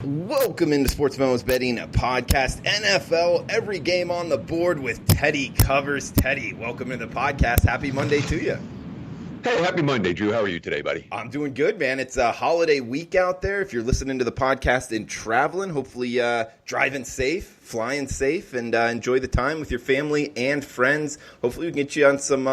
Welcome into Sports Memos Betting Podcast NFL. Every game on the board with Teddy Covers. Teddy, welcome to the podcast. Happy Monday to you. Hey, happy Monday, Drew. How are you today, buddy? I'm doing good, man. It's a holiday week out there. If you're listening to the podcast and traveling, hopefully driving safe, flying safe, and enjoy the time with your family and friends. Hopefully we can get you on some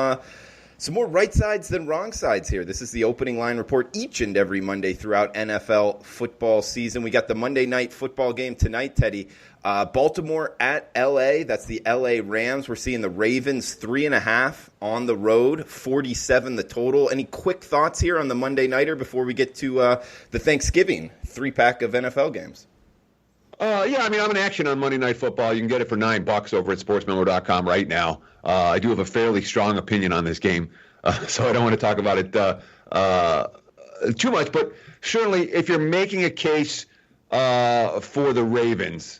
more right sides than wrong sides here. This is the opening line report each and every Monday throughout NFL football season. We got the Monday night football game tonight, Teddy. Baltimore at L.A. That's the L.A. Rams. We're seeing the Ravens 3.5 on the road, 47 the total. Any quick thoughts here on the Monday nighter before we get to the Thanksgiving 3-pack of NFL games? I'm in action on Monday Night Football. You can get it for $9 over at sportsmemo.com right now. I do have a fairly strong opinion on this game, so I don't want to talk about it too much. But certainly, if you're making a case for the Ravens,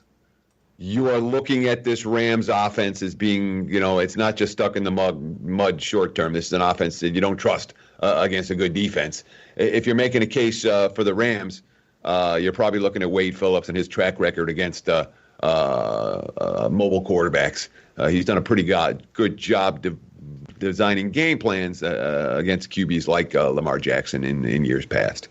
you are looking at this Rams offense as being, it's not just stuck in the mud short term. This is an offense that you don't trust against a good defense. If you're making a case for the Rams, you're probably looking at Wade Phillips and his track record against mobile quarterbacks. He's done a pretty good job designing game plans against QBs like Lamar Jackson in years past.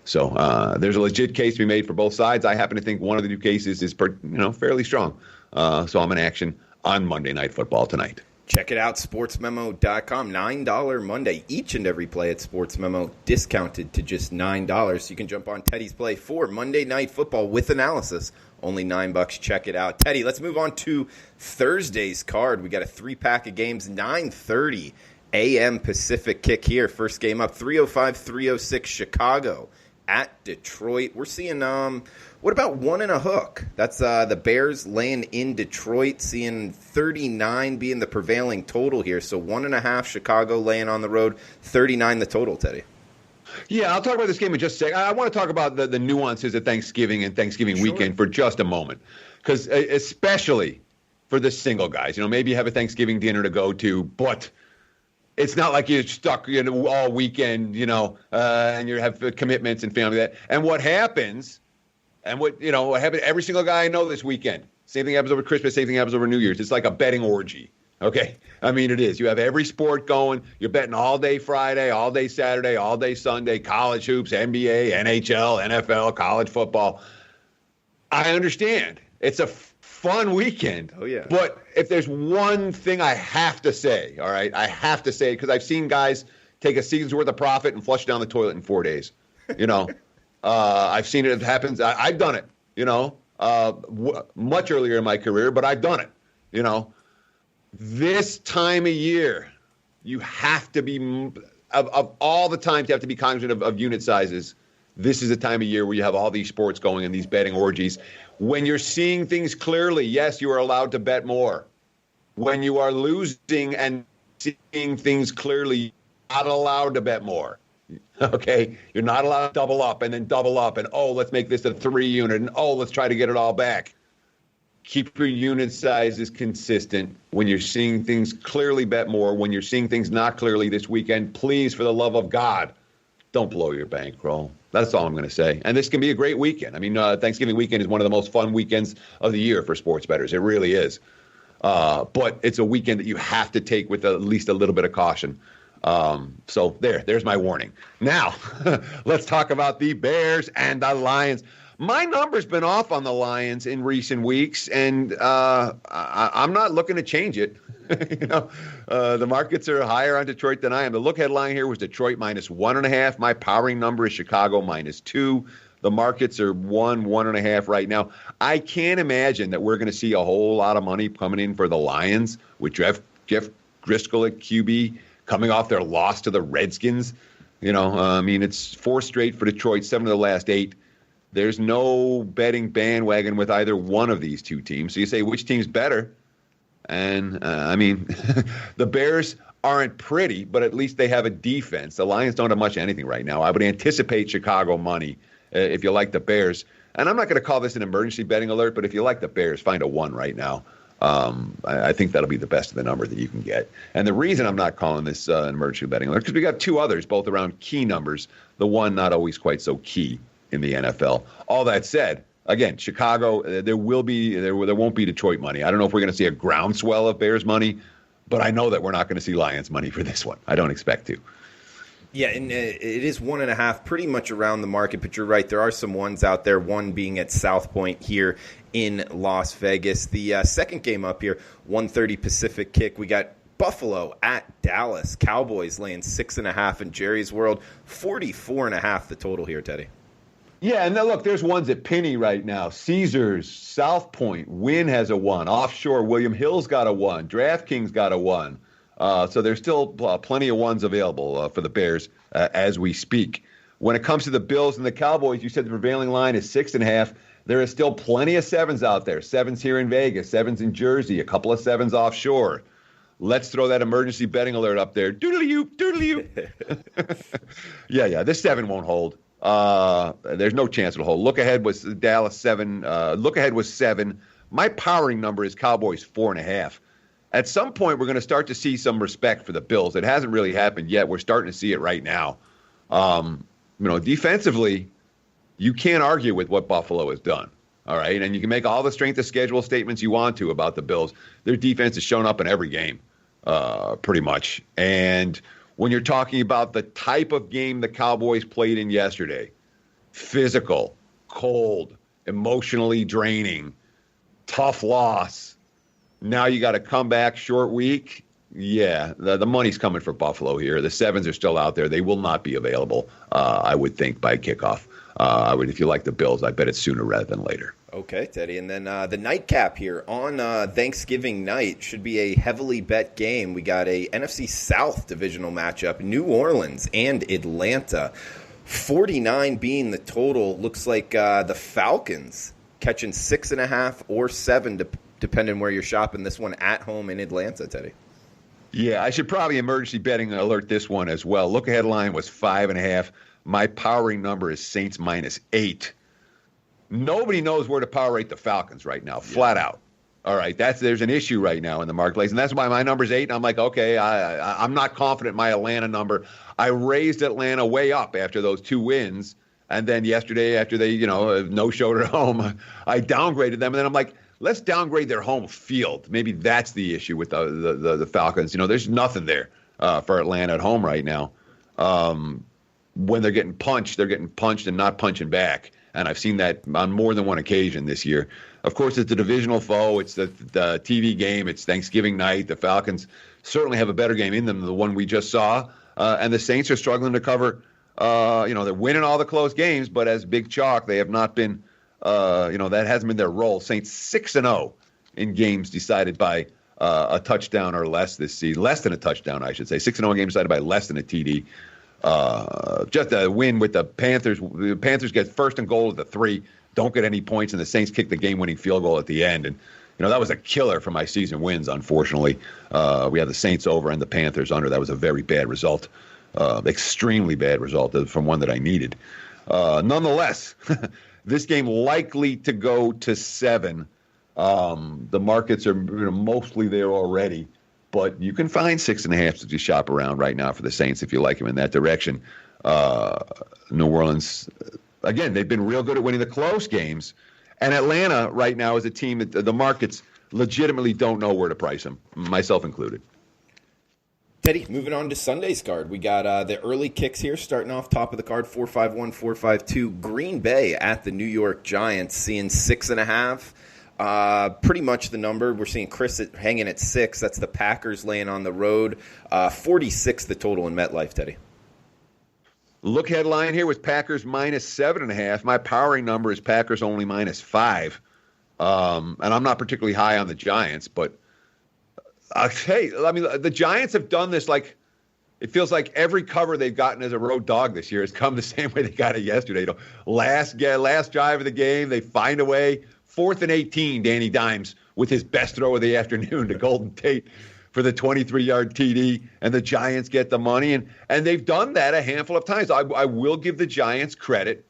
So there's a legit case to be made for both sides. I happen to think one of the two cases is fairly strong. So I'm in action on Monday Night Football tonight. Check it out, sportsmemo.com. $9 Monday. Each and every play at Sports Memo discounted to just $9. So you can jump on Teddy's play for Monday Night Football with analysis. Only $9. Check it out. Teddy, let's move on to Thursday's card. We got a 3-pack of games, 9:30 a.m. Pacific kick here. First game up, 3:05-3:06 Chicago at Detroit. We're seeing, what about 1.5? That's the Bears laying in Detroit, seeing 39 being the prevailing total here. So 1.5 Chicago laying on the road, 39 the total, Teddy. Yeah, I'll talk about this game in just a second. I want to talk about the nuances of Thanksgiving and Thanksgiving weekend for just a moment. Because especially for the single guys, maybe you have a Thanksgiving dinner to go to, but it's not like you're stuck all weekend, and you have commitments and family. And what happens, what happened, every single guy I know this weekend, same thing happens over Christmas, same thing happens over New Year's. It's like a betting orgy. Okay? I mean, it is. You have every sport going. You're betting all day Friday, all day Saturday, all day Sunday, college hoops, NBA, NHL, NFL, college football. I understand. It's a fun weekend. Oh, yeah. But if there's one thing I have to say, all right, I have to say, because I've seen guys take a season's worth of profit and flush it down the toilet in 4 days. I've seen it happen. I've done it, much earlier in my career, but I've done it, This time of year, you have to be, of all the times you have to be cognizant of unit sizes, this is a time of year where you have all these sports going and these betting orgies. When you're seeing things clearly, yes, you are allowed to bet more. When you are losing and seeing things clearly, you're not allowed to bet more. Okay? You're not allowed to double up and then double up and, let's make this a 3-unit and, let's try to get it all back. Keep your unit sizes consistent. When you're seeing things clearly, bet more. When you're seeing things not clearly this weekend, please, for the love of God, don't blow your bankroll. That's all I'm going to say. And this can be a great weekend. I mean, Thanksgiving weekend is one of the most fun weekends of the year for sports bettors. It really is. But it's a weekend that you have to take with at least a little bit of caution. So there's my warning. Now, let's talk about the Bears and the Lions. My number's been off on the Lions in recent weeks, and I'm not looking to change it. The markets are higher on Detroit than I am. The look headline here was Detroit -1.5. My powering number is Chicago -2. The markets are 1.5 right now. I can't imagine that we're going to see a whole lot of money coming in for the Lions with Jeff Driscoll at QB coming off their loss to the Redskins. It's 4 straight for Detroit, 7 of the last 8. There's no betting bandwagon with either one of these two teams. So you say, which team's better? And, the Bears aren't pretty, but at least they have a defense. The Lions don't have much of anything right now. I would anticipate Chicago money if you like the Bears. And I'm not going to call this an emergency betting alert, but if you like the Bears, find a 1 right now. I think that'll be the best of the number that you can get. And the reason I'm not calling this an emergency betting alert, because we got 2 others, both around key numbers. The one not always quite so key in the NFL. All that said, again, Chicago, there won't be Detroit money. I don't know if we're going to see a groundswell of Bears money, but I know that we're not going to see Lions money for this one. I don't expect to. Yeah, and it is 1.5, pretty much around the market, but you're right. There are some ones out there, one being at South Point here in Las Vegas. The second game up here, 1:30 Pacific kick. We got Buffalo at Dallas. Cowboys laying 6.5 in Jerry's World. 44.5 the total here, Teddy. Yeah, and now look, there's ones at Penny right now. Caesars, South Point, Wynn has a 1. Offshore, William Hill's got a 1. DraftKings got a 1. So there's still plenty of ones available for the Bears as we speak. When it comes to the Bills and the Cowboys, you said the prevailing line is 6.5. There is still plenty of 7s out there. 7s here in Vegas, 7s in Jersey, a couple of 7s offshore. Let's throw that emergency betting alert up there. Doodle-you, doodle-you. Yeah, this 7 won't hold. There's no chance it'll hold. Look ahead was Dallas 7. Look ahead was 7. My powering number is Cowboys 4.5. At some point, we're going to start to see some respect for the Bills. It hasn't really happened yet. We're starting to see it right now. Defensively, you can't argue with what Buffalo has done. All right, and you can make all the strength of schedule statements you want to about the Bills. Their defense has shown up in every game, pretty much. And when you're talking about the type of game the Cowboys played in yesterday, physical, cold, emotionally draining, tough loss. Now you got to come back short week. Yeah, the money's coming for Buffalo here. The 7s are still out there. They will not be available, I would think, by kickoff. If you like the Bills, I bet it's sooner rather than later. Okay, Teddy. And then the nightcap here on Thanksgiving night should be a heavily bet game. We got a NFC South divisional matchup, New Orleans and Atlanta. 49 being the total. Looks like the Falcons catching 6.5 or 7, depending where you're shopping. This one at home in Atlanta, Teddy. Yeah, I should probably emergency betting alert this one as well. Look ahead line was 5.5. My powering number is Saints -8. Nobody knows where to power rate the Falcons right now, flat out. All right, there's an issue right now in the marketplace, and that's why my number's 8. And I'm like, okay, I'm not confident in my Atlanta number. I raised Atlanta way up after those 2 wins, and then yesterday after they, no-showed at home, I downgraded them, and then I'm like, let's downgrade their home field. Maybe that's the issue with the Falcons. There's nothing there for Atlanta at home right now. When they're getting punched and not punching back. And I've seen that on more than one occasion this year. Of course, it's a divisional foe. It's the TV game. It's Thanksgiving night. The Falcons certainly have a better game in them than the one we just saw. And the Saints are struggling to cover. They're winning all the close games, but as big chalk, they have not been, that hasn't been their role. Saints 6-0 in games decided by a touchdown or less this season. Less than a touchdown, I should say. 6-0 in games decided by less than a TD. Just a win with the Panthers. The Panthers get first and goal at the 3, don't get any points, and the Saints kick the game-winning field goal at the end. And, that was a killer for my season wins, unfortunately. We had the Saints over and the Panthers under. That was a very bad result, extremely bad result from one that I needed. Nonetheless, this game likely to go to 7. The markets are mostly there already. But you can find 6.5 to shop around right now for the Saints if you like them in that direction. New Orleans, again, they've been real good at winning the close games. And Atlanta right now is a team that the markets legitimately don't know where to price them, myself included. Teddy, moving on to Sunday's card. We got the early kicks here, starting off top of the card, 4-5-1, 4-5-2. Green Bay at the New York Giants, seeing 6.5. Pretty much the number. We're seeing Chris hanging at 6. That's the Packers laying on the road. 46 the total in MetLife, Teddy. Look headline here with Packers -7.5. My powering number is Packers only -5. And I'm not particularly high on the Giants, but the Giants have done this like it feels like every cover they've gotten as a road dog this year has come the same way they got it yesterday. Last drive of the game, they find a way. 4th and 18, Danny Dimes with his best throw of the afternoon to Golden Tate for the 23-yard TD, and the Giants get the money. And they've done that a handful of times. I will give the Giants credit.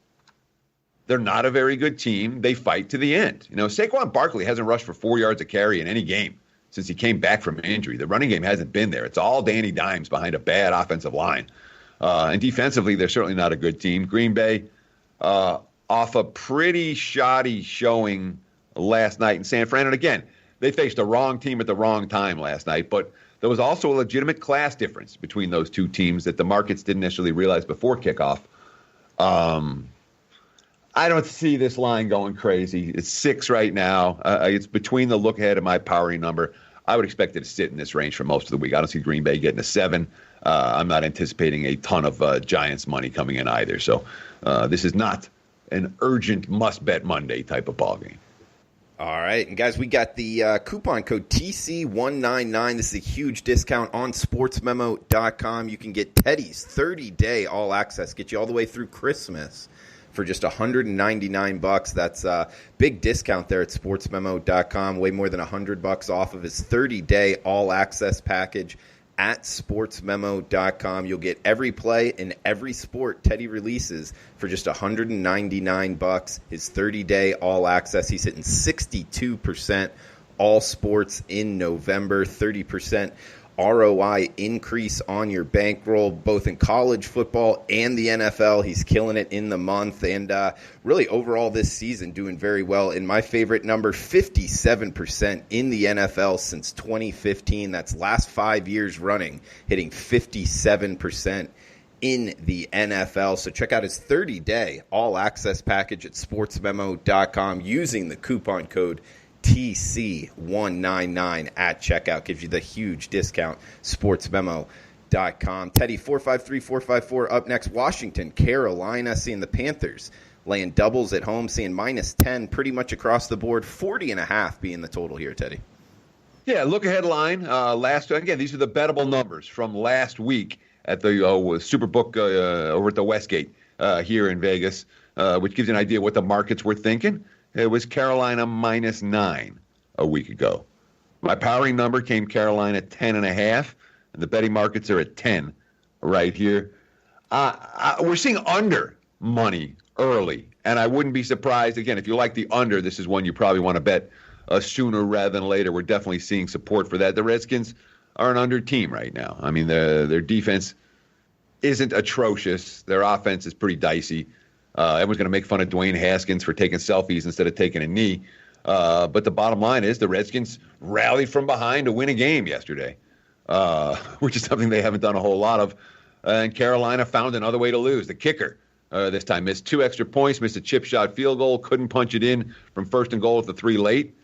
They're not a very good team. They fight to the end. Saquon Barkley hasn't rushed for 4 yards a carry in any game since he came back from injury. The running game hasn't been there. It's all Danny Dimes behind a bad offensive line. And defensively, they're certainly not a good team. Green Bay, off a pretty shoddy showing last night in San Fran. And again, they faced the wrong team at the wrong time last night, but there was also a legitimate class difference between those two teams that the markets didn't necessarily realize before kickoff. I don't see this line going crazy. It's 6 right now. It's between the look ahead and my powering number. I would expect it to sit in this range for most of the week. I don't see Green Bay getting a 7. I'm not anticipating a ton of Giants money coming in either. So this is not an urgent must-bet Monday type of ballgame. All right. And, guys, we got the coupon code TC199. This is a huge discount on sportsmemo.com. You can get Teddy's 30-day all-access, get you all the way through Christmas for just $199. That's a big discount there at sportsmemo.com, way more than $100 off of his 30-day all-access package at sportsmemo.com. You'll get every play in every sport Teddy releases for just $199. His 30-day all-access, he's hitting 62% all sports in November, 30% ROI increase on your bankroll, both in college football and the NFL. He's killing it in the month, and really overall this season doing very well. In my favorite number, 57% in the NFL since 2015. That's last 5 years running, hitting 57% in the NFL. So check out his 30-day all-access package at sportsmemo.com using the coupon code TC199 at checkout. Gives you the huge discount, sportsmemo.com. Teddy, 453-454 up next. Washington, Carolina, seeing the Panthers laying doubles at home, seeing -10 pretty much across the board, 40.5 being the total here, Teddy. Yeah, look ahead line. Again, these are the bettable numbers from last week at the Superbook over at the Westgate here in Vegas, which gives you an idea what the markets were thinking. It was Carolina -9 a week ago. My powering number came Carolina 10.5, and the betting markets are at 10 right here. We're seeing under money early, and I wouldn't be surprised. Again, if you like the under, this is one you probably want to bet sooner rather than later. We're definitely seeing support for that. The Redskins are an under team right now. I mean, their defense isn't atrocious. Their offense is pretty dicey. Everyone's going to make fun of Dwayne Haskins for taking selfies instead of taking a knee. But the bottom line is the Redskins rallied from behind to win a game yesterday, which is something they haven't done a whole lot of. And Carolina found another way to lose. The kicker this time missed 2 extra points, missed a chip shot field goal, couldn't punch it in from 1st and goal at the 3 late.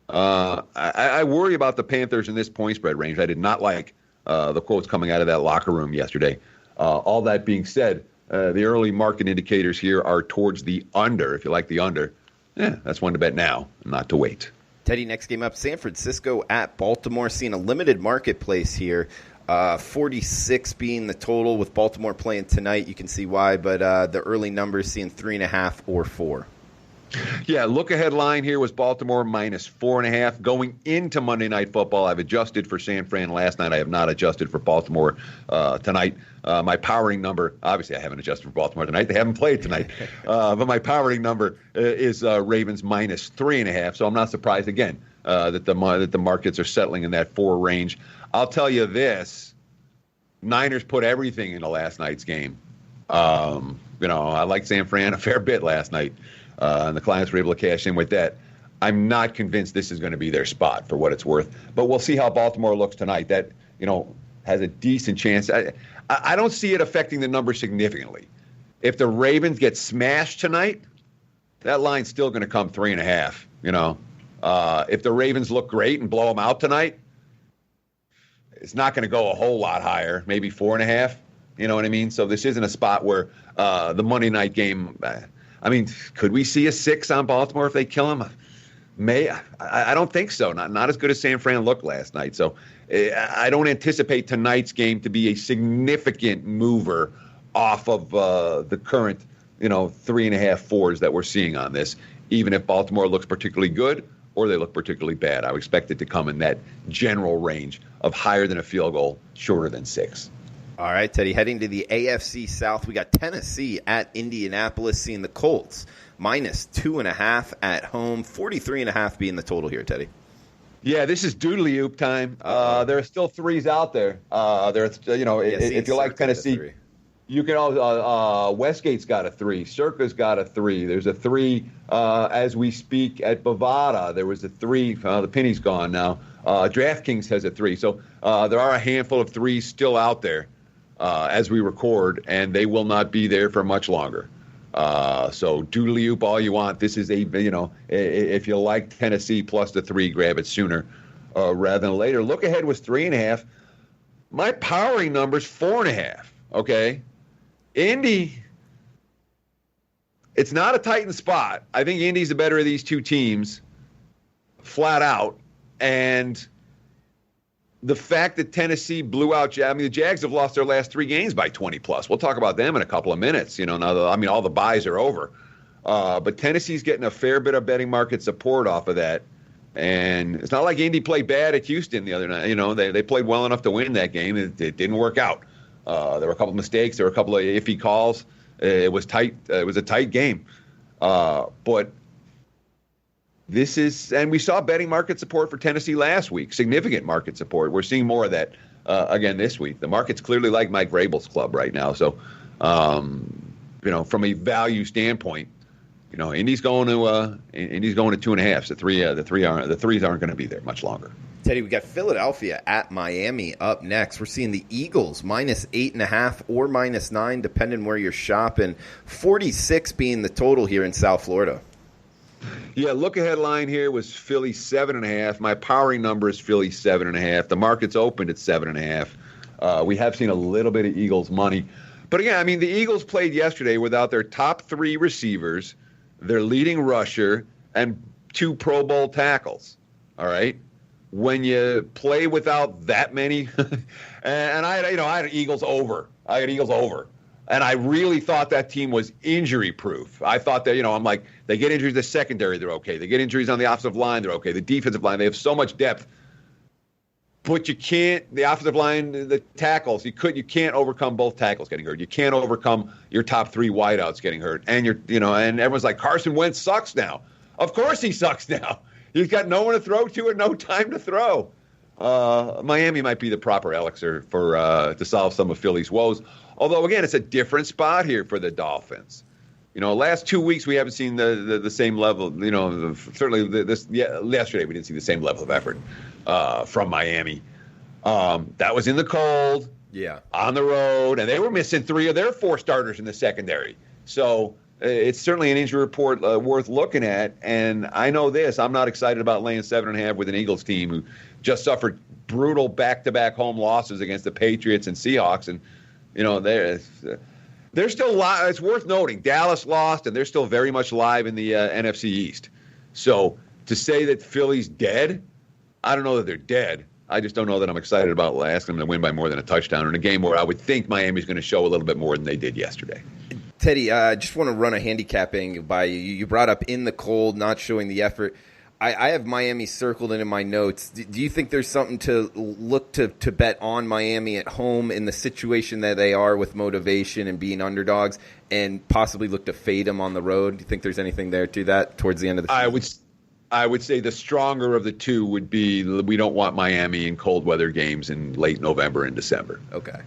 I worry about the Panthers in this point spread range. I did not like the quotes coming out of that locker room yesterday. All that being said, the early market indicators here are towards the under. If you like the under, that's one to bet now, not to wait. Teddy, next game up, San Francisco at Baltimore, seeing a limited marketplace here. 46 being the total with Baltimore playing tonight. You can see why, but the early numbers seeing 3.5 or 4. Yeah, look ahead line here was Baltimore -4.5. Going into Monday Night Football, I've adjusted for San Fran last night. I have not adjusted for Baltimore tonight. My powering number, obviously I haven't adjusted for Baltimore tonight. They haven't played tonight. But my powering number is Ravens -3.5. So I'm not surprised, again, that the markets are settling in that 4 range. I'll tell you this. Niners put everything into last night's game. I liked San Fran a fair bit last night. And the clients were able to cash in with that. I'm not convinced this is going to be their spot for what it's worth. But we'll see how Baltimore looks tonight. That, has a decent chance. I don't see it affecting the number significantly. If the Ravens get smashed tonight, that line's still going to come 3.5. If the Ravens look great and blow them out tonight, it's not going to go a whole lot higher, maybe 4.5. You know what I mean? So this isn't a spot where the Monday night game could we see a 6 on Baltimore if they kill him? I don't think so. Not as good as San Fran looked last night. So I don't anticipate tonight's game to be a significant mover off of the current, 3.5, 4s that we're seeing on this, even if Baltimore looks particularly good or they look particularly bad. I would expect it to come in that general range of higher than a field goal, shorter than 6. All right, Teddy, heading to the AFC South, we got Tennessee at Indianapolis, seeing the Colts -2.5 at home, 43.5 being the total here, Teddy. Yeah, this is doodly-oop time. There are still 3s out there. If you like Tennessee, You can also, Westgate's got a 3. Circa's got a 3. There's a 3 as we speak at Bovada. There was a 3. The penny's gone now. DraftKings has a 3. So there are a handful of 3s still out there as we record, and they will not be there for much longer. So doodly-oop all you want. This is if you like Tennessee plus the 3, grab it sooner rather than later. Look ahead was 3.5. My powering number's 4.5. Okay. Indy, it's not a Titan spot. I think Indy's the better of these two teams, flat out. And the fact that Tennessee blew out, the Jags have lost their last 3 games by 20+. We'll talk about them in a couple of minutes. Now, all the buys are over. But Tennessee's getting a fair bit of betting market support off of that. And it's not like Indy played bad at Houston the other night. They played well enough to win that game. It didn't work out. There were a couple of mistakes. There were a couple of iffy calls. It was tight. It was a tight game. But this is, and we saw betting market support for Tennessee last week, significant market support. We're seeing more of that again this week. The market's clearly like Mike Vrabel's club right now. So, from a value standpoint, Indy's going to 2.5. The threes aren't going to be there much longer. Teddy, we got Philadelphia at Miami up next. We're seeing the Eagles -8.5 or -9, depending where you're shopping. 46 being the total here in South Florida. Yeah, look-ahead line here was Philly 7.5. My powering number is Philly 7.5. The market's opened at 7.5. We have seen a little bit of Eagles money. But again, the Eagles played yesterday without their top 3 receivers, their leading rusher, and 2 Pro Bowl tackles. All right? When you play without that many, and I had Eagles over. And I really thought that team was injury-proof. I thought that, I'm like, they get injuries in the secondary, they're okay. They get injuries on the offensive line, they're okay. The defensive line, they have so much depth. But you can't, the offensive line, the tackles, you can't overcome both tackles getting hurt. You can't overcome your top 3 wideouts getting hurt. And and everyone's like, Carson Wentz sucks now. Of course he sucks now. He's got no one to throw to and no time to throw. Miami might be the proper elixir to solve some of Philly's woes. Although, again, it's a different spot here for the Dolphins. Last 2 weeks we haven't seen the same level. Certainly yesterday we didn't see the same level of effort from Miami. That was in the cold, on the road, and they were missing 3 of their 4 starters in the secondary. So it's certainly an injury report worth looking at. And I know this: I'm not excited about laying 7.5 with an Eagles team who just suffered brutal back-to-back home losses against the Patriots and Seahawks, and they're still live. It's worth noting Dallas lost, and they're still very much live in the NFC East. So to say that Philly's dead, I don't know that they're dead. I just don't know that I'm excited about asking them to win by more than a touchdown in a game where I would think Miami's going to show a little bit more than they did yesterday. Teddy, I just want to run a handicapping by you. You brought up in the cold, not showing the effort. I have Miami circled in my notes. Do you think there's something to look to bet on Miami at home in the situation that they are with motivation and being underdogs, and possibly look to fade them on the road? Do you think there's anything there to that towards the end of the season? I would say the stronger of the two would be we don't want Miami in cold weather games in late November and December. Okay.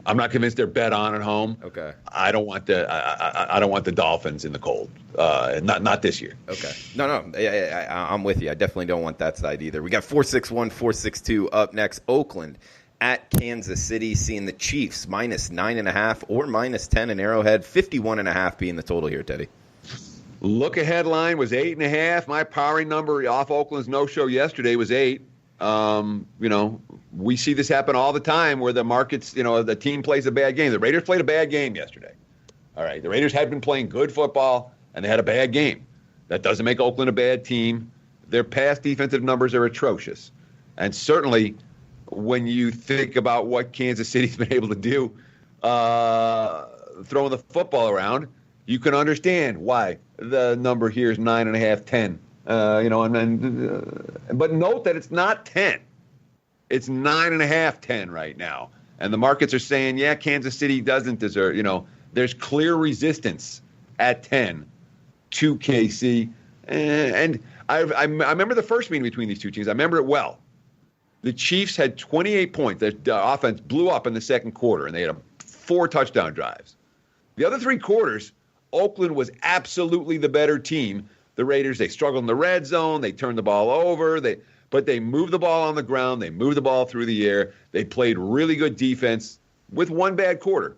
I'm not convinced they're bet on at home. Okay. I don't want the Dolphins in the cold. Not this year. Okay. No. I'm with you. I definitely don't want that side either. We got 461, 462 up next. Oakland at Kansas City, seeing the Chiefs -9.5 or -10 in Arrowhead. 51.5 being the total here, Teddy. Look ahead line was 8.5. My powering number off Oakland's no-show yesterday was 8. We see this happen all the time where the markets, the team plays a bad game. The Raiders played a bad game yesterday. All right, the Raiders had been playing good football, and they had a bad game. That doesn't make Oakland a bad team. Their past defensive numbers are atrocious. And certainly when you think about what Kansas City's been able to do throwing the football around, you can understand why the number here is 9.5, 10. But note that it's not 10. It's 9.5, 10 right now. And the markets are saying, Kansas City doesn't deserve, there's clear resistance at 10 to KC. And I remember the first meeting between these two teams. I remember it well. The Chiefs had 28 points. The offense blew up in the second quarter, and they had 4 touchdown drives. The other three quarters, Oakland was absolutely the better team. The Raiders, they struggled in the red zone. They turned the ball over. But they moved the ball on the ground. They moved the ball through the air. They played really good defense with one bad quarter.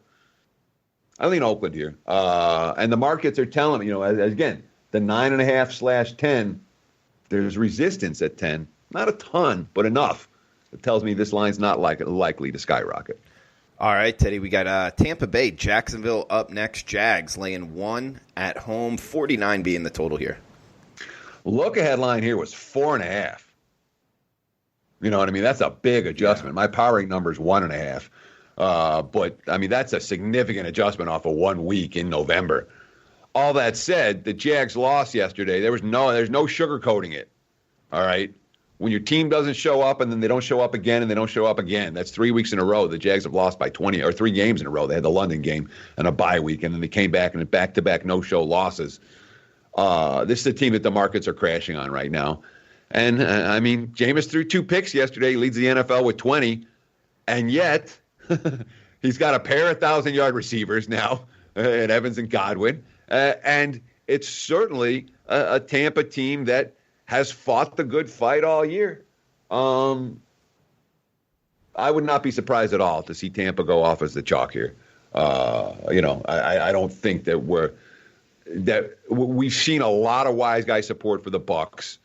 I lean Oakland here. And the markets are telling me, again, the 9.5/10, there's resistance at 10. Not a ton, but enough. It tells me this line's not likely to skyrocket. All right, Teddy, we got Tampa Bay, Jacksonville up next. Jags laying 1 at home, 49 being the total here. Look-ahead line here was 4.5. You know what I mean? That's a big adjustment. Yeah. My powering number is 1.5. But, I mean, that's a significant adjustment off of 1 week in November. All that said, the Jags lost yesterday. There's no sugarcoating it. All right? When your team doesn't show up and then they don't show up again and they don't show up again, that's 3 weeks in a row. The Jags have lost by 20 or 3 games in a row. They had the London game and a bye week, and then they came back and back-to-back no-show losses. This is a team that the markets are crashing on right now. And, I mean, Jameis threw 2 picks yesterday. He leads the NFL with 20. And yet, he's got a pair of 1,000-yard receivers now in Evans and Godwin. And it's certainly a Tampa team that has fought the good fight all year. I would not be surprised at all to see Tampa go off as the chalk here. I don't think that we've seen a lot of wise guy support for the Bucs.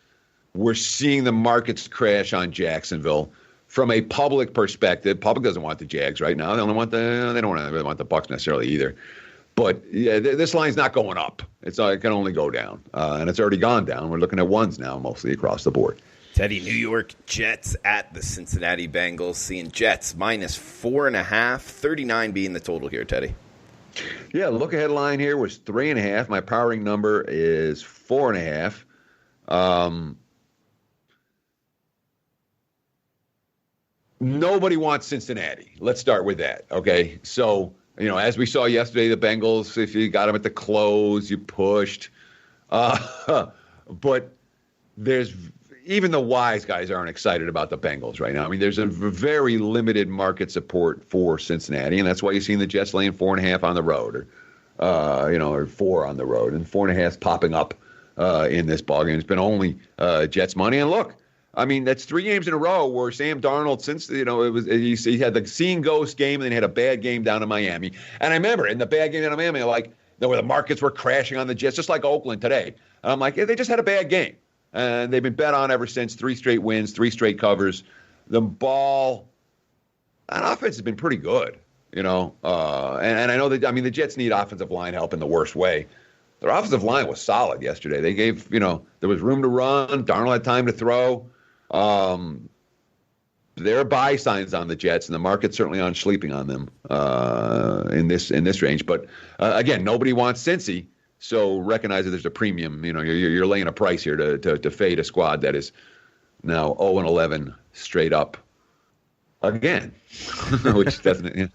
We're seeing the markets crash on Jacksonville. From a public perspective, public doesn't want the Jags right now. They don't really want the Bucs necessarily either. But yeah, this line's not going up. It can only go down, and it's already gone down. We're looking at ones now, mostly across the board. Teddy, New York Jets at the Cincinnati Bengals, seeing Jets minus 4.5, 39 being the total here, Teddy. Yeah, look ahead line here was 3.5. My powering number is 4.5. Nobody wants Cincinnati. Let's start with that. Okay, so. As we saw yesterday, the Bengals, if you got them at the close, you pushed. But even the wise guys aren't excited about the Bengals right now. I mean, there's a very limited market support for Cincinnati, and that's why you've seen the Jets laying 4.5 on the road, or 4 on the road, and 4.5 popping up in this ballgame. It's been only Jets money. And look, I mean, that's 3 games in a row where Sam Darnold, since, he had the seeing ghost game and then he had a bad game down in Miami. And I remember in the bad game down in Miami, where the markets were crashing on the Jets, just like Oakland today. And I'm like, they just had a bad game. And they've been bet on ever since. 3 straight wins, 3 straight covers. The ball, that offense has been pretty good, and I know that, the Jets need offensive line help in the worst way. Their offensive line was solid yesterday. They gave, there was room to run. Darnold had time to throw. There are buy signs on the Jets, and the market's certainly on sleeping on them in this range. But again, nobody wants Cincy, so recognize that there's a premium. You're laying a price here to fade a squad that is now 0-11 straight up again, which definitely.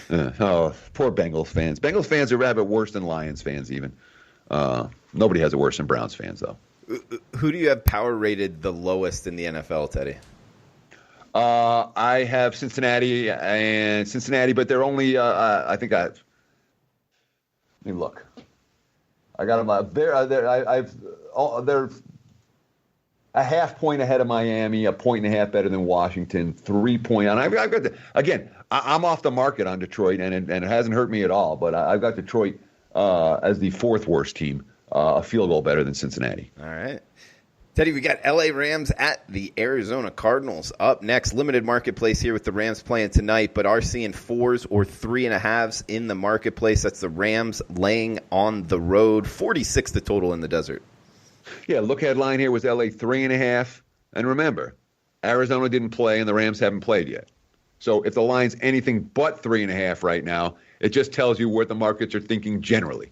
Poor Bengals fans. Bengals fans are rather worse than Lions fans even. Nobody has it worse than Browns fans though. Who do you have power rated the lowest in the NFL, Teddy? I have Cincinnati, but they're only. Let me look. I got them. They're a half point ahead of Miami, 1.5 points better than Washington, 3 point. And I've got I'm off the market on Detroit, and it hasn't hurt me at all. But I've got Detroit as the 4th worst team. A field goal better than Cincinnati. All right. Teddy, we got L.A. Rams at the Arizona Cardinals up next. Limited marketplace here with the Rams playing tonight, but are seeing 4s or 3.5s in the marketplace. That's the Rams laying on the road. 46 the total in the desert. Yeah, look ahead line here was L.A. 3.5. And remember, Arizona didn't play and the Rams haven't played yet. So if the line's anything but 3.5 right now, it just tells you what the markets are thinking generally.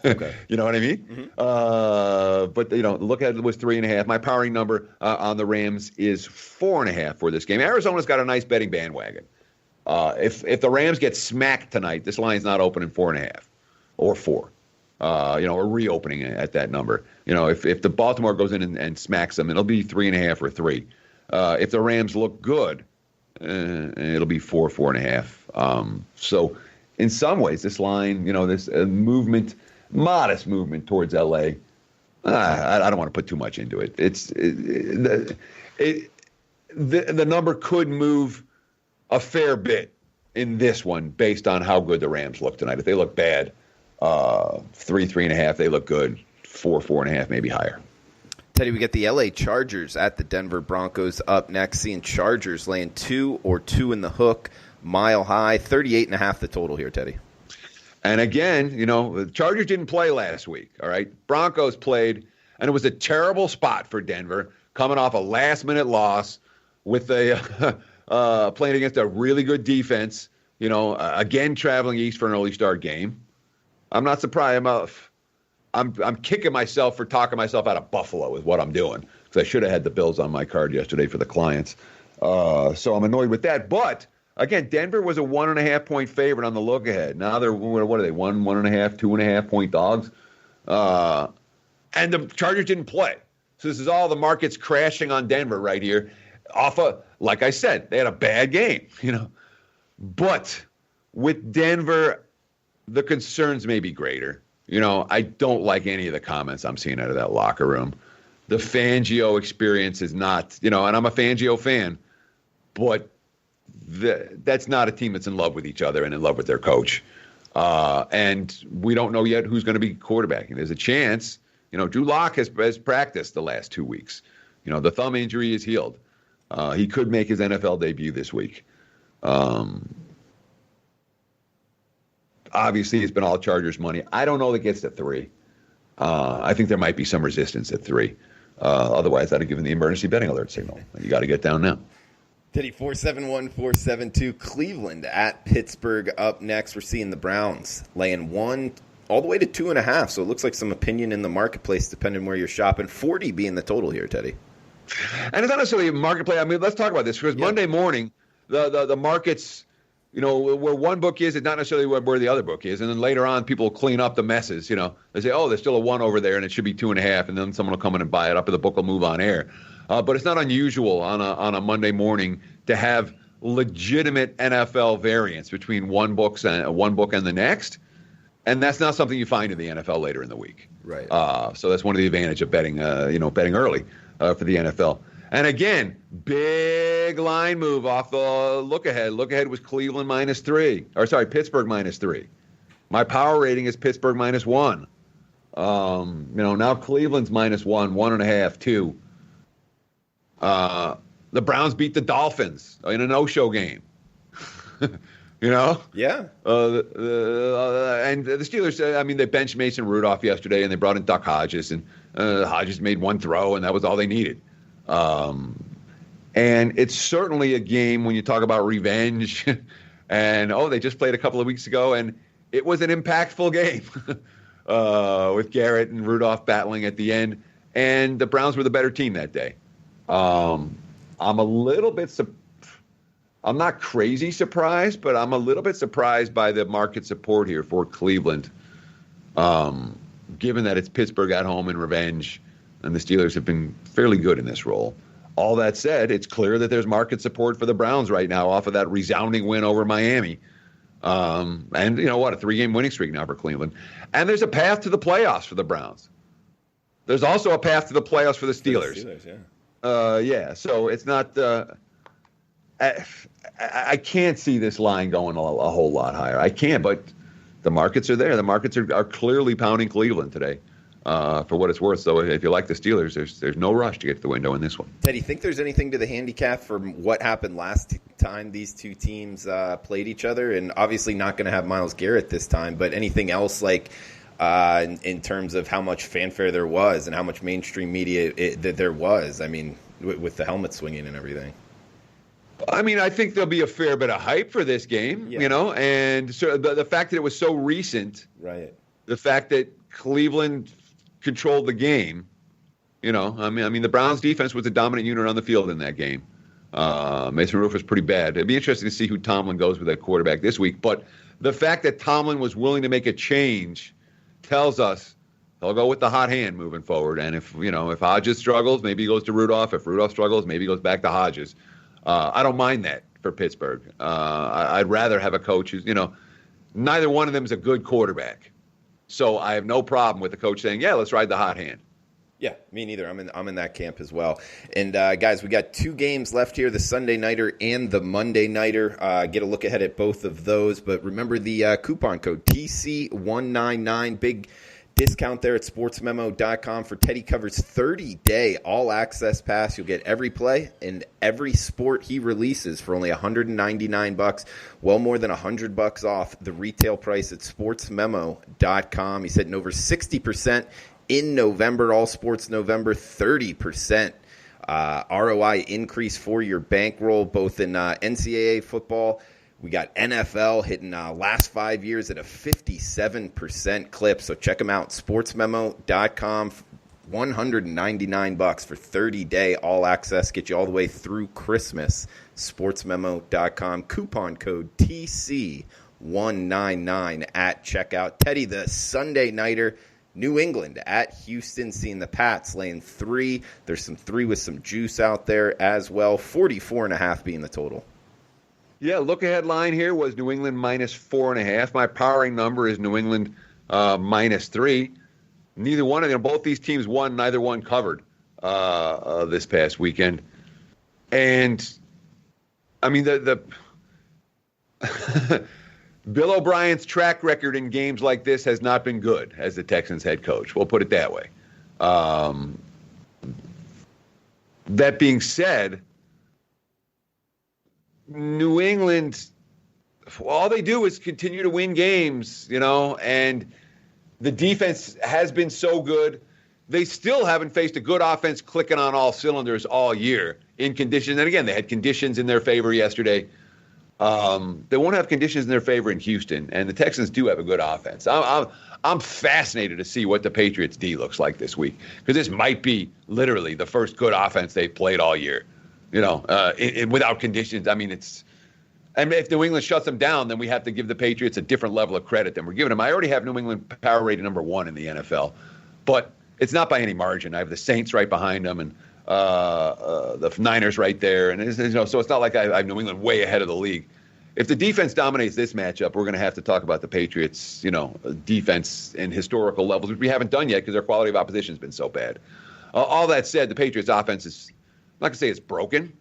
Okay. You know what I mean? Mm-hmm. But look at it was 3.5. My powering number on the Rams is 4.5 for this game. Arizona's got a nice betting bandwagon. If the Rams get smacked tonight, this line's not opening 4.5 or 4. Or reopening at that number. If the Baltimore goes in and smacks them, it'll be 3.5 or 3. If the Rams look good, it'll be 4.5. So in some ways, this line, this modest movement towards LA, I don't want to put too much into it. The number could move a fair bit in this one based on how good the Rams look tonight. If they look bad, 3.5, they look good. 4.5, maybe higher. Teddy, we get the LA Chargers at the Denver Broncos up next. Seeing Chargers laying 2 or 2 in the hook, mile high, 38.5 the total here, Teddy. And again, the Chargers didn't play last week, all right? Broncos played, and it was a terrible spot for Denver, coming off a last-minute loss with playing against a really good defense, again traveling east for an early start game. I'm not surprised. I'm kicking myself for talking myself out of Buffalo is what I'm doing, because I should have had the Bills on my card yesterday for the clients. So I'm annoyed with that. But again, Denver was a 1.5 point favorite on the look ahead. Now they're, what are they, 1.5, 2.5 point dogs? And the Chargers didn't play. So this is all the markets crashing on Denver right here. Like I said, they had a bad game, But with Denver, the concerns may be greater. I don't like any of the comments I'm seeing out of that locker room. The Fangio experience is not, and I'm a Fangio fan, but that's not a team that's in love with each other and in love with their coach. And we don't know yet who's going to be quarterbacking. There's a chance, Drew Lock has practiced the last 2 weeks. The thumb injury is healed. He could make his NFL debut this week. Obviously, it's been all Chargers money. I don't know that gets to 3. I think there might be some resistance at 3. Otherwise, I'd have given the emergency betting alert signal. You got to get down now. Teddy, 471-472, Cleveland at Pittsburgh up next. We're seeing the Browns laying 1 all the way to 2.5. So it looks like some opinion in the marketplace, depending where you're shopping. 40 being the total here, Teddy. And it's not necessarily a marketplace. I mean, let's talk about this, because Monday morning, the markets, where one book is not necessarily where the other book is. And then later on, people clean up the messes. They say, oh, there's still a 1 over there, and it should be 2.5. And then someone will come in and buy it up, and the book will move on air. But it's not unusual on a Monday morning to have legitimate NFL variance between one book and the next. And that's not something you find in the NFL later in the week. Right. So that's one of the advantages of betting, betting early for the NFL. And again, big line move off the look ahead. Look ahead was Cleveland -3. Pittsburgh -3. My power rating is Pittsburgh -1. Now Cleveland's -1, 1.5, 2. The Browns beat the Dolphins in a no-show game. Yeah. And the Steelers, they benched Mason Rudolph yesterday, and they brought in Duck Hodges, and Hodges made 1 throw, and that was all they needed. And it's certainly a game when you talk about revenge, and they just played a couple of weeks ago, and it was an impactful game with Garrett and Rudolph battling at the end, and the Browns were the better team that day. I'm a little bit I'm not crazy surprised, but I'm a little bit surprised by the market support here for Cleveland, given that it's Pittsburgh at home in revenge, and the Steelers have been fairly good in this role. All that said, it's clear that there's market support for the Browns right now off of that resounding win over Miami. And a 3-game winning streak now for Cleveland. And there's a path to the playoffs for the Browns. There's also a path to the playoffs for the Steelers. So it's not I can't see this line going a whole lot higher. I can't, but the markets are there. The markets are clearly pounding Cleveland today, for what it's worth. So if you like the Steelers, there's no rush to get to the window in this one. Teddy, think there's anything to the handicap from what happened last time these two teams played each other? And obviously not going to have Myles Garrett this time, but anything else like in terms of how much fanfare there was and how much mainstream media that there was? I mean, with the helmet swinging and everything. I think there'll be a fair bit of hype for this game, and so the fact that it was so recent, right? The fact that Cleveland controlled the game, the Browns defense was the dominant unit on the field in that game. Mason Rudolph was pretty bad. It'd be interesting to see who Tomlin goes with at quarterback this week, but the fact that Tomlin was willing to make a change tells us he'll go with the hot hand moving forward. And if Hodges struggles, maybe he goes to Rudolph. If Rudolph struggles, maybe he goes back to Hodges. I don't mind that for Pittsburgh. I'd rather have a coach who's, neither one of them is a good quarterback. So I have no problem with the coach saying, yeah, let's ride the hot hand. Yeah, me neither. I'm in that camp as well. And guys, we got 2 games left here: the Sunday nighter and the Monday nighter. Get a look ahead at both of those. But remember the coupon code TC199. Big discount there at sportsmemo.com for Teddy Covers 30-day all-access pass. You'll get every play and every sport he releases for only $199. Well more than $100 off the retail price at sportsmemo.com. He's hitting over 60% in November, all sports November, 30% ROI increase for your bankroll, both in NCAA football. We got NFL hitting last 5 years at a 57% clip. So check them out, sportsmemo.com. $199 for 30-day all access. Get you all the way through Christmas. Sportsmemo.com. Coupon code TC199 at checkout. Teddy, the Sunday nighter. New England at Houston, seeing the Pats laying 3. There's some 3 with some juice out there as well. 44.5 being the total. Yeah, look-ahead line here was New England minus 4.5. My powering number is New England minus 3. Neither one of them, both these teams won, neither one covered this past weekend. And, I mean, the Bill O'Brien's track record in games like this has not been good as the Texans head coach. We'll put it that way. That being said, New England, all they do is continue to win games, and the defense has been so good. They still haven't faced a good offense clicking on all cylinders all year in conditions. And again, they had conditions in their favor yesterday. They won't have conditions in their favor in Houston, and the Texans do have a good offense. I'm fascinated to see what the Patriots D looks like this week, because this might be literally the first good offense they've played all year. Without conditions. I mean, and if New England shuts them down, then we have to give the Patriots a different level of credit than we're giving them. I already have New England power rated number 1 in the NFL, but it's not by any margin. I have the Saints right behind them, and the Niners right there, and so it's not like I have New England way ahead of the league. If the defense dominates this matchup, we're going to have to talk about the Patriots, defense and historical levels, which we haven't done yet because their quality of opposition has been so bad. All that said, the Patriots offense is, I'm not going to say it's broken,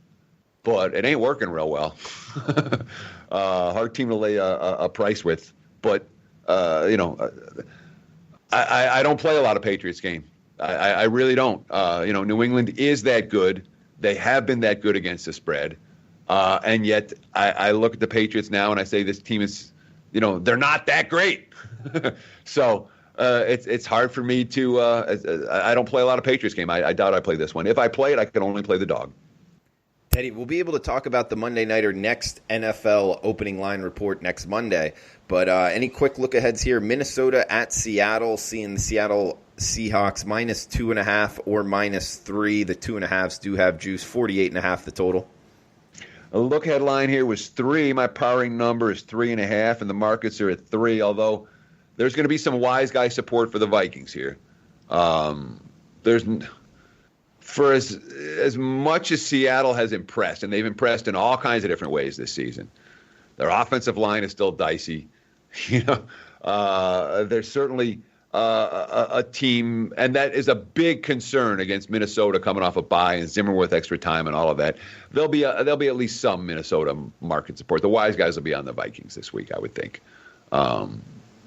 but it ain't working real well. Hard team to lay a price with, but I don't play a lot of Patriots game. I really don't. New England is that good. They have been that good against the spread. And yet I look at the Patriots now and I say this team is, they're not that great. So it's hard for me to I don't play a lot of Patriots game. I doubt I play this one. If I play it, I can only play the dog. Teddy, we'll be able to talk about the Monday nighter next NFL opening line report next Monday. But any quick look aheads here? Minnesota at Seattle, seeing the Seattle Seahawks minus 2.5 or minus 3. The 2.5s do have juice. 48.5 the total. A look ahead line here was 3. My powering number is 3.5, and the markets are at 3. Although there's going to be some wise guy support for the Vikings here. For as much as Seattle has impressed, and they've impressed in all kinds of different ways this season, their offensive line is still dicey. There's certainly a team, and that is a big concern against Minnesota coming off a bye and Zimmer with extra time and all of that. There'll be at least some Minnesota market support. The wise guys will be on the Vikings this week, I would think.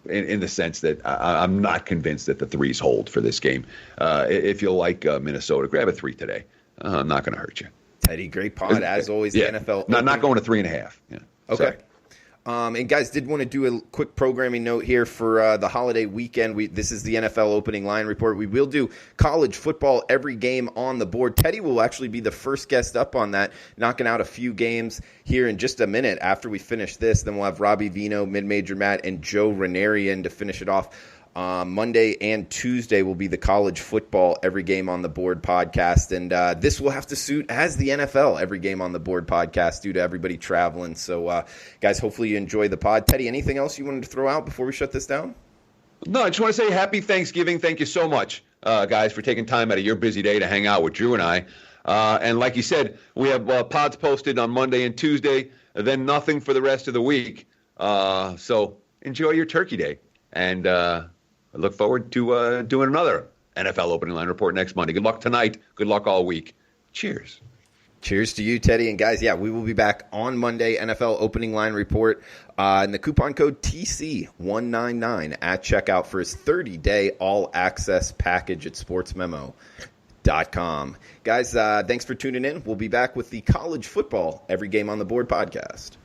In the sense that I'm not convinced that the 3s hold for this game. If you like Minnesota, grab a 3 today. I'm not going to hurt you. Teddy, great pod, as always, yeah. The NFL. Not going to 3.5. Yeah. Okay. Sorry. And guys, did want to do a quick programming note here for the holiday weekend. This is the NFL opening line report. We will do college football, every game on the board. Teddy will actually be the first guest up on that, knocking out a few games here in just a minute after we finish this. Then we'll have Robbie Vino, Mid-Major Matt, and Joe Renarian to finish it off. Monday and Tuesday will be the college football every game on the board podcast. And this will have to suit as the NFL every game on the board podcast due to everybody traveling. So, guys, hopefully you enjoy the pod. Teddy, anything else you wanted to throw out before we shut this down? No, I just want to say happy Thanksgiving. Thank you so much, guys, for taking time out of your busy day to hang out with Drew and I. And like you said, we have pods posted on Monday and Tuesday, and then nothing for the rest of the week. So enjoy your Turkey Day. And I look forward to doing another NFL opening line report next Monday. Good luck tonight. Good luck all week. Cheers. Cheers to you, Teddy. And guys, we will be back on Monday, NFL opening line report. And the coupon code TC199 at checkout for his 30-day all-access package at sportsmemo.com. Guys, thanks for tuning in. We'll be back with the College Football Every Game on the Board podcast.